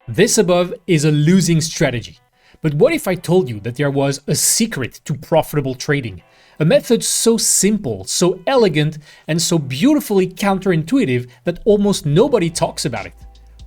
This above is a losing strategy. But what if I told you that there was a secret to profitable trading? A method so simple, so elegant, and so beautifully counterintuitive that almost nobody talks about it?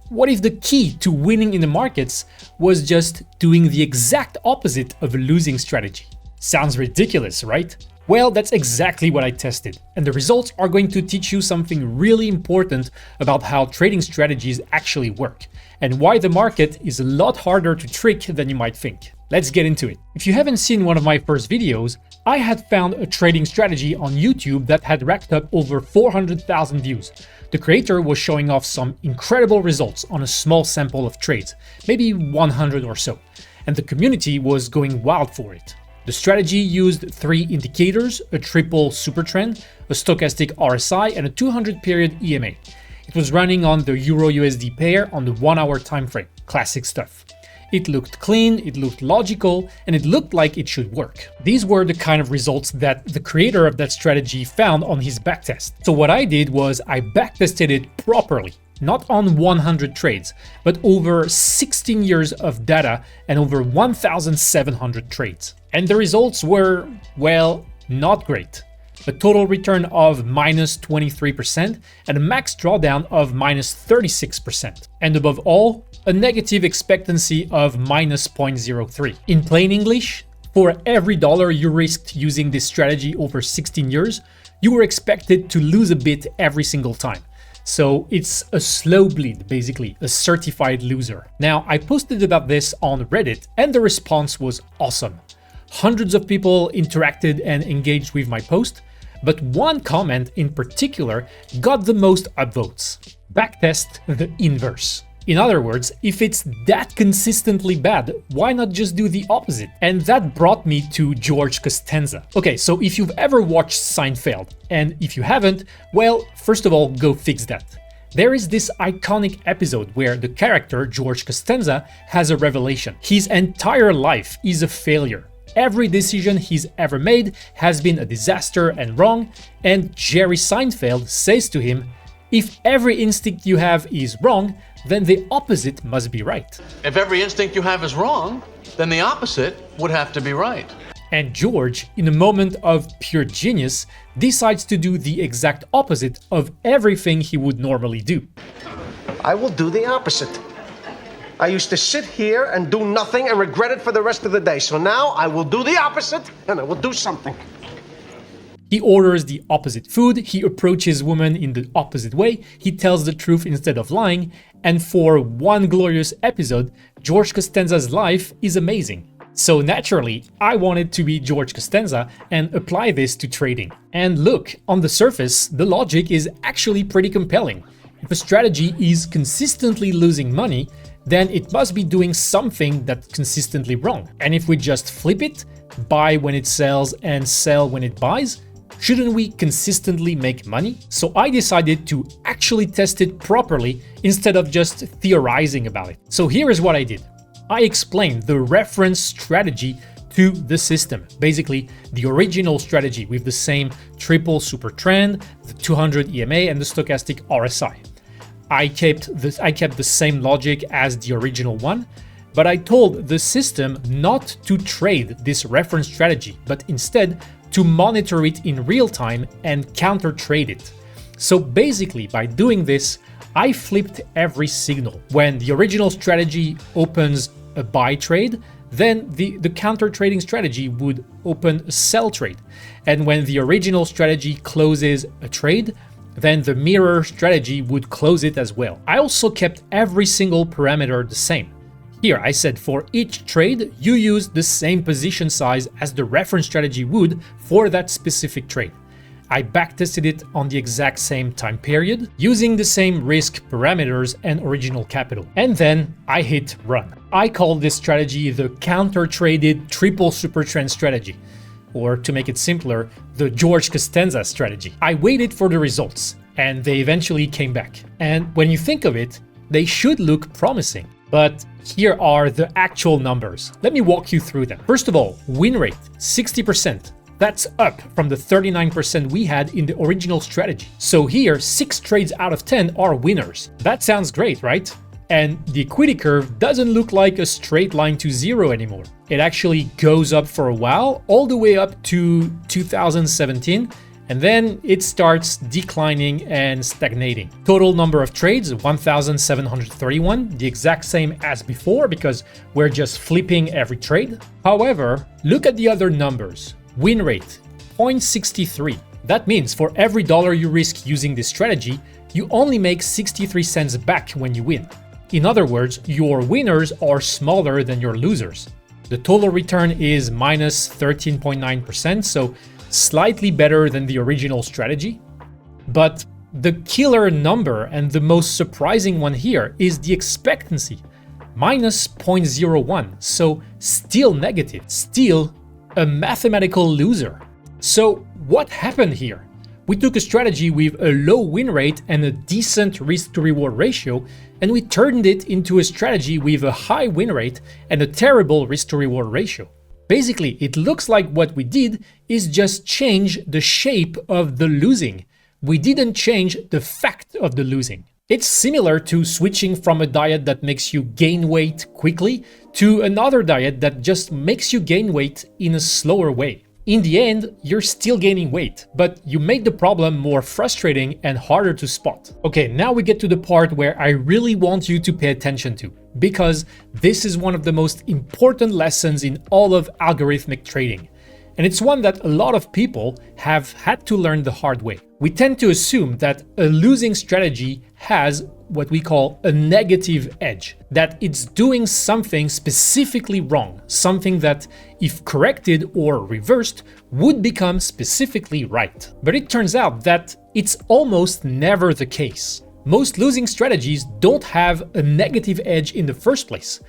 What if the key to winning in the markets was just doing the exact opposite of a losing strategy? Sounds ridiculous, right? Well, that's exactly what I tested, and the results are going to teach you something really important about how trading strategies actually work, and why the market is a lot harder to trick than you might think. Let's get into it. If you haven't seen one of my first videos, I had found a trading strategy on YouTube that had racked up over 400,000 views. The creator was showing off some incredible results on a small sample of trades, maybe 100 or so, and the community was going wild for it. The strategy used 3 indicators, a triple supertrend, a stochastic RSI, and a 200-period EMA. It was running on the EURUSD pair on the 1-hour time frame. Classic stuff. It looked clean, it looked logical, and it looked like it should work. These were the kind of results that the creator of that strategy found on his backtest. So what I did was I backtested it properly. Not on 100 trades, but over 16 years of data and over 1,700 trades. And the results were, well, not great. A total return of minus 23% and a max drawdown of minus 36%. And above all, a negative expectancy of minus 0.03. In plain English, for every dollar you risked using this strategy over 16 years, you were expected to lose a bit every single time. So it's a slow bleed, basically, a certified loser. Now, I posted about this on Reddit and the response was awesome. Hundreds of people interacted and engaged with my post, but one comment in particular got the most upvotes. Backtest the inverse. In other words, if it's that consistently bad, why not just do the opposite? And that brought me to George Costanza. Okay, so if you've ever watched Seinfeld, and if you haven't, well, first of all, go fix that. There is this iconic episode where the character, George Costanza, has a revelation. His entire life is a failure. Every decision he's ever made has been a disaster and wrong, and Jerry Seinfeld says to him, "If every instinct you have is wrong, then the opposite must be right." If every instinct you have is wrong, then the opposite would have to be right. And George, in a moment of pure genius, decides to do the exact opposite of everything he would normally do. I will do the opposite. I used to sit here and do nothing and regret it for the rest of the day. So now I will do the opposite and I will do something. He orders the opposite food, he approaches women in the opposite way, he tells the truth instead of lying, and for one glorious episode, George Costanza's life is amazing. So naturally, I wanted to be George Costanza and apply this to trading. And look, on the surface, the logic is actually pretty compelling. If a strategy is consistently losing money, then it must be doing something that's consistently wrong. And if we just flip it, buy when it sells and sell when it buys, shouldn't we consistently make money? So I decided to actually test it properly instead of just theorizing about it. So here is what I did. I explained the reference strategy to the system, basically the original strategy with the same triple super trend, the 200 EMA and the stochastic RSI. I kept the same logic as the original one, but I told the system not to trade this reference strategy, but instead to monitor it in real time and counter trade it. So basically, by doing this, I flipped every signal. When the original strategy opens a buy trade, then the counter trading strategy would open a sell trade. And when the original strategy closes a trade, then the mirror strategy would close it as well. I also kept every single parameter the same. Here I said for each trade, you use the same position size as the reference strategy would for that specific trade. I backtested it on the exact same time period, using the same risk parameters and original capital. And then I hit run. I call this strategy the counter-traded triple supertrend strategy, or to make it simpler, the George Costanza strategy. I waited for the results, and they eventually came back. And when you think of it, they should look promising. But here are the actual numbers. Let me walk you through them. First of all, win rate, 60%. That's up from the 39% we had in the original strategy. So here, 6 trades out of 10 are winners. That sounds great, right? And the equity curve doesn't look like a straight line to zero anymore. It actually goes up for a while, all the way up to 2017, and then it starts declining and stagnating. Total number of trades, 1,731, the exact same as before because we're just flipping every trade. However, look at the other numbers. Win rate, 0.63. That means for every dollar you risk using this strategy, you only make 63 cents back when you win. In other words, your winners are smaller than your losers. The total return is minus 13.9%, so slightly better than the original strategy. But the killer number and the most surprising one here is the expectancy, minus 0.01, so still negative, still a mathematical loser. So what happened here? We took a strategy with a low win rate and a decent risk-to-reward ratio, and we turned it into a strategy with a high win rate and a terrible risk-to-reward ratio. Basically, it looks like what we did is just change the shape of the losing. We didn't change the fact of the losing. It's similar to switching from a diet that makes you gain weight quickly to another diet that just makes you gain weight in a slower way. In the end, you're still gaining weight, but you made the problem more frustrating and harder to spot. Okay, now we get to the part where I really want you to pay attention to, because this is one of the most important lessons in all of algorithmic trading. And it's one that a lot of people have had to learn the hard way. We tend to assume that a losing strategy has what we call a negative edge, that it's doing something specifically wrong, something that, if corrected or reversed, would become specifically right. But it turns out that it's almost never the case. Most losing strategies don't have a negative edge in the first place.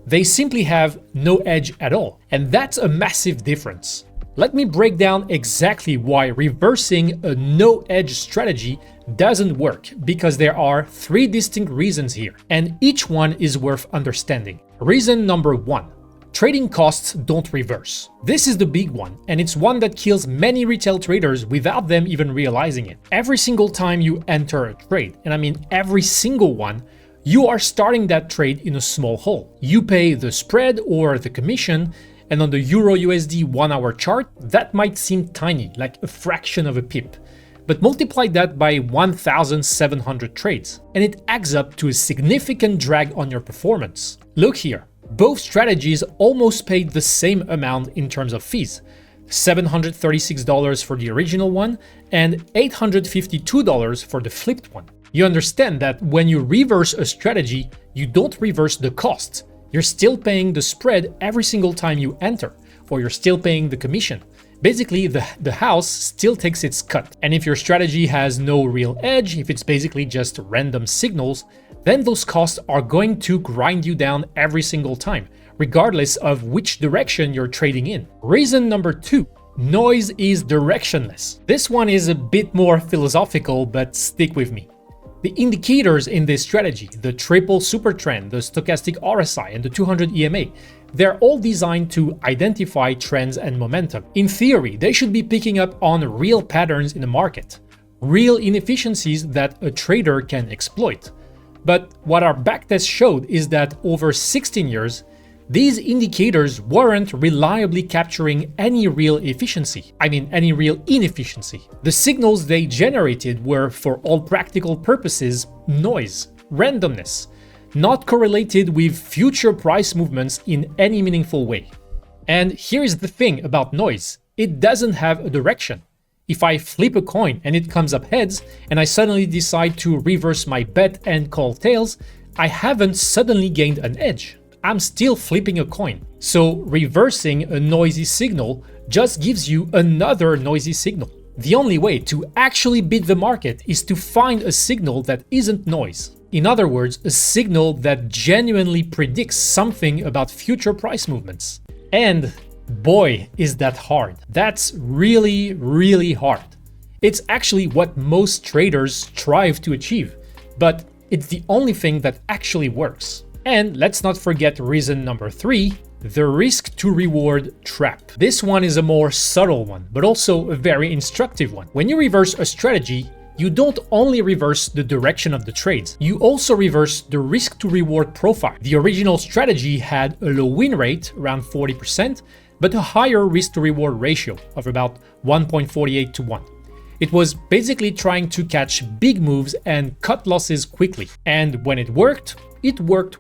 They simply have no edge at all, and that's a massive difference. Let me break down exactly why reversing a no-edge strategy doesn't work, because there are 3 distinct reasons here, and each one is worth understanding. Reason number 1. Trading costs don't reverse. This is the big one, and it's one that kills many retail traders without them even realizing it. Every single time you enter a trade, and I mean every single one, you are starting that trade in a small hole. You pay the spread or the commission, and on the EURUSD 1-hour chart, that might seem tiny, like a fraction of a pip. But multiply that by 1,700 trades, and it adds up to a significant drag on your performance. Look here, both strategies almost paid the same amount in terms of fees. $736 for the original one and $852 for the flipped one. You understand that when you reverse a strategy, you don't reverse the cost. You're still paying the spread every single time you enter, or you're still paying the commission. Basically, the house still takes its cut. And if your strategy has no real edge, if it's basically just random signals, then those costs are going to grind you down every single time, regardless of which direction you're trading in. Reason number 2. Noise is directionless. This one is a bit more philosophical, but stick with me. The indicators in this strategy, the triple supertrend, the stochastic RSI, and the 200 EMA, they're all designed to identify trends and momentum. In theory, they should be picking up on real patterns in the market, real inefficiencies that a trader can exploit. But what our backtest showed is that over 16 years, these indicators weren't reliably capturing any real efficiency. Any real inefficiency. The signals they generated were, for all practical purposes, noise, randomness, not correlated with future price movements in any meaningful way. And here's the thing about noise. It doesn't have a direction. If I flip a coin and it comes up heads, and I suddenly decide to reverse my bet and call tails, I haven't suddenly gained an edge. I'm still flipping a coin. So reversing a noisy signal just gives you another noisy signal. The only way to actually beat the market is to find a signal that isn't noise. In other words, a signal that genuinely predicts something about future price movements. And boy, is that hard. That's really, really hard. It's actually what most traders strive to achieve, but it's the only thing that actually works. And let's not forget reason number 3, the risk to reward trap. This one is a more subtle one, but also a very instructive one. When you reverse a strategy, you don't only reverse the direction of the trades, you also reverse the risk to reward profile. The original strategy had a low win rate, around 40%, but a higher risk to reward ratio of about 1.48 to 1. It was basically trying to catch big moves and cut losses quickly. And when it worked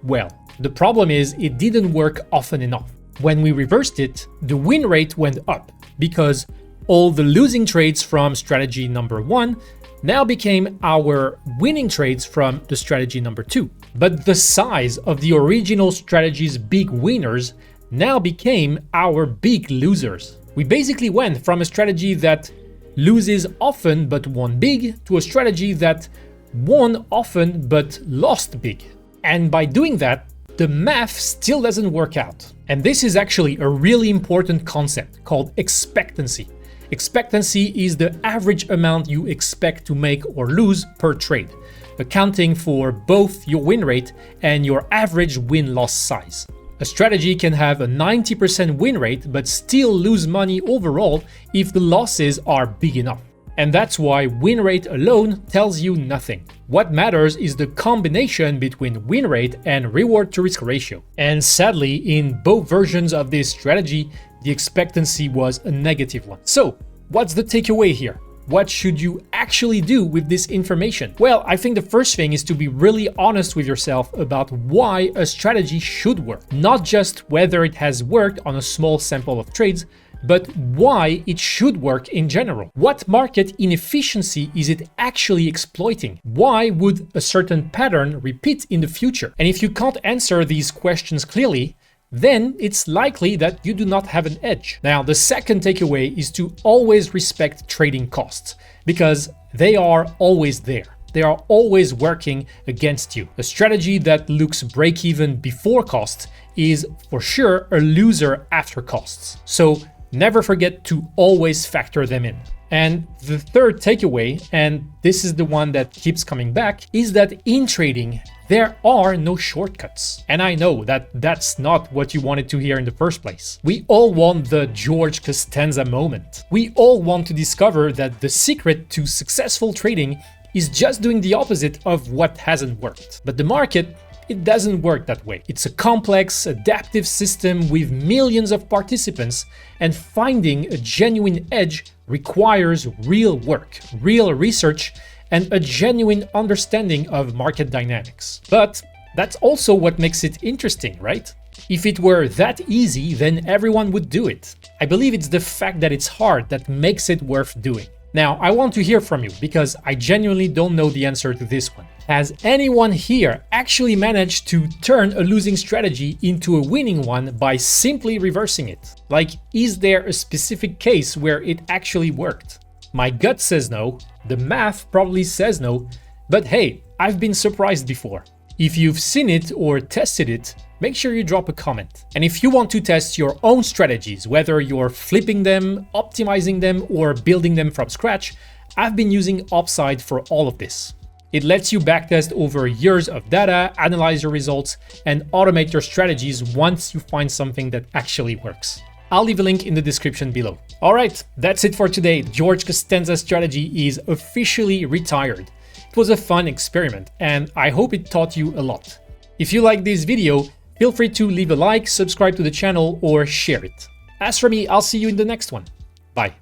well. The problem is it didn't work often enough. When we reversed it, the win rate went up because all the losing trades from strategy number 1 now became our winning trades from the strategy number 2. But the size of the original strategy's big winners now became our big losers. We basically went from a strategy that loses often but won big to a strategy that won often but lost big. And by doing that, the math still doesn't work out. And this is actually a really important concept called expectancy. Expectancy is the average amount you expect to make or lose per trade, accounting for both your win rate and your average win-loss size. A strategy can have a 90% win rate but still lose money overall if the losses are big enough. And that's why win rate alone tells you nothing. What matters is the combination between win rate and reward to risk ratio. And sadly, in both versions of this strategy, the expectancy was a negative one. So, what's the takeaway here? What should you actually do with this information? Well, I think the first thing is to be really honest with yourself about why a strategy should work. Not just whether it has worked on a small sample of trades, but why it should work in general. What market inefficiency is it actually exploiting? Why would a certain pattern repeat in the future? And if you can't answer these questions clearly, then it's likely that you do not have an edge. Now, the second takeaway is to always respect trading costs, because they are always there. They are always working against you. A strategy that looks break-even before costs is for sure a loser after costs. So never forget to always factor them in. And the third takeaway, and this is the one that keeps coming back, is that in trading, there are no shortcuts. And I know that that's not what you wanted to hear in the first place. We all want the George Costanza moment. We all want to discover that the secret to successful trading is just doing the opposite of what hasn't worked. But the market, it doesn't work that way. It's a complex, adaptive system with millions of participants, and finding a genuine edge requires real work, real research, and a genuine understanding of market dynamics. But that's also what makes it interesting, right? If it were that easy, then everyone would do it. I believe it's the fact that it's hard that makes it worth doing. Now, I want to hear from you because I genuinely don't know the answer to this one. Has anyone here actually managed to turn a losing strategy into a winning one by simply reversing it? Like, is there a specific case where it actually worked? My gut says no, the math probably says no, but hey, I've been surprised before. If you've seen it or tested it, make sure you drop a comment. And if you want to test your own strategies, whether you're flipping them, optimizing them, or building them from scratch, I've been using Upside for all of this. It lets you backtest over years of data, analyze your results, and automate your strategies once you find something that actually works. I'll leave a link in the description below. Alright, that's it for today. George Costanza's strategy is officially retired. It was a fun experiment, and I hope it taught you a lot. If you like this video, feel free to leave a like, subscribe to the channel, or share it. As for me, I'll see you in the next one. Bye.